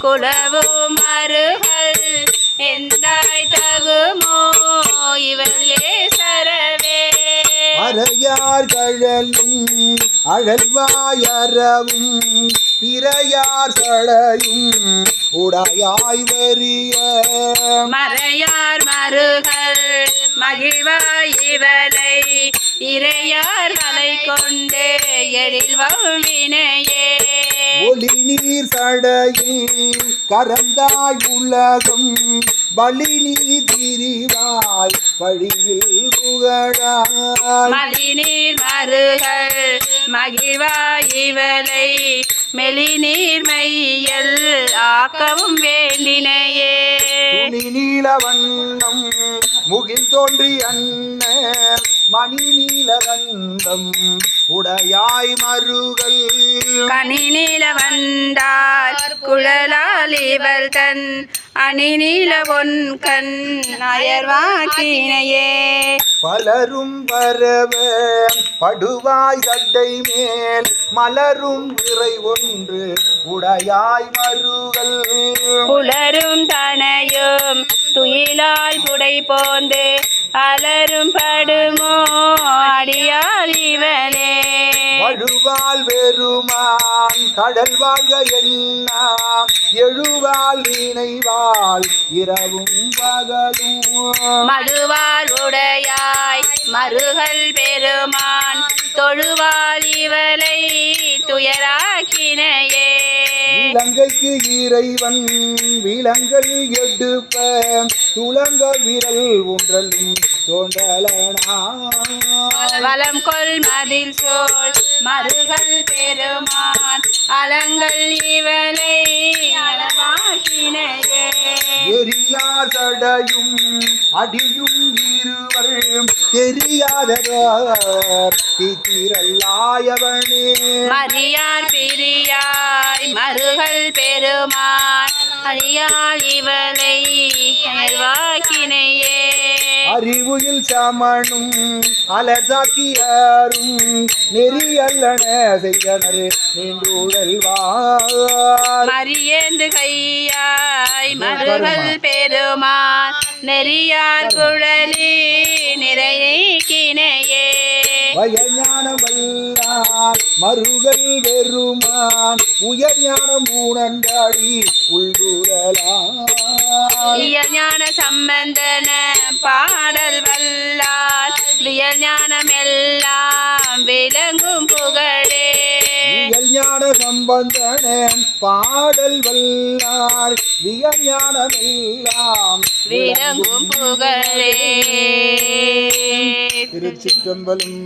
குலவும் மருகள் எந்தாய் தகுமோ இவள் ஏசரவே அறையார் கழலும் அழல்வாயறவும் பிறையார் சடையும் உடையாய் வரிய மறையார் மருகள் மகிழ்வாய் இவளை இறையார் கலை கொண்டே எழில் வல்வினையே ஒளி நீர் சடையில் கரந்தாய் உலகம் பலி நீ திரிவாய் வழியில் புகழாய் மலிநீர் மருகள் மகிழ்வாய் இவளை மெலிநீர் மையல் ஆக்கவும் வேண்டினையே துணி நீல வண்ணம் முகில் தோன்றி அன்ன மணி நீலகண்டம் உடையாய் மருகள் கனி நீல வந்தார் குழலால் இவள் தன் அணி நீல பொன்கண் அயர்வாக்கினையே பலரும் பரவ படுவாய் தட்டை மேல் மலரும் விரை ஒன்று உடையாய் மருகள் புலரும் தனையும் துயிலால் புடை போந்து அலரும் படுமோ அடியால் இவளே வழுவால் வெறுமான் கடல் வாழ்க என்ன எழுவால் இணைவாள் இரவும் பகலும் மடுவாள் உடையாய் மருகள் பெருமான் தொழுவாள் இவளை துயராக்கினையே இலங்கைக்கு இறைவன் விலங்கள் எடுப்ப துலங்க விரல் ஒன்றலும் தோன்றலனா வலம் கொள் மதில் சோல் மருகள் பெருமான் அலங்கள் இவளை அளவாக்கினையே எரியார் சடையும் அடியும் இருவர் தெரியாதவர் திரல்லாயவனே மரியார் பிரியாய் மருகள் பெருமான் அடியாள் இவளை அயர்வாக்கினையே அறிவுயில் சமனும் அலசாக்கியாரும் நெறியல்லன செய்தனர் நின்றுழல்வார் மரியேந்து கையாய் மருகள் பெருமான் நெறியார் குழலி நிறை நீக்கினையே வயஞானம் வல்லார் மருகள் வெறுமான் உயர் ஞானம் உணர்ந்தாடி உள்குரலார் இயல் ஞான சம்பந்தன பாடல் வல்லார் வியல் ஞானம் எல்லாம் விளங்கும் புகழே வியல் ஞான சம்பந்தன பாடல் வல்லார் வியல் ஞானம் எல்லாம் விளங்கும் புகழே திருச்சிற்றம்பலம்.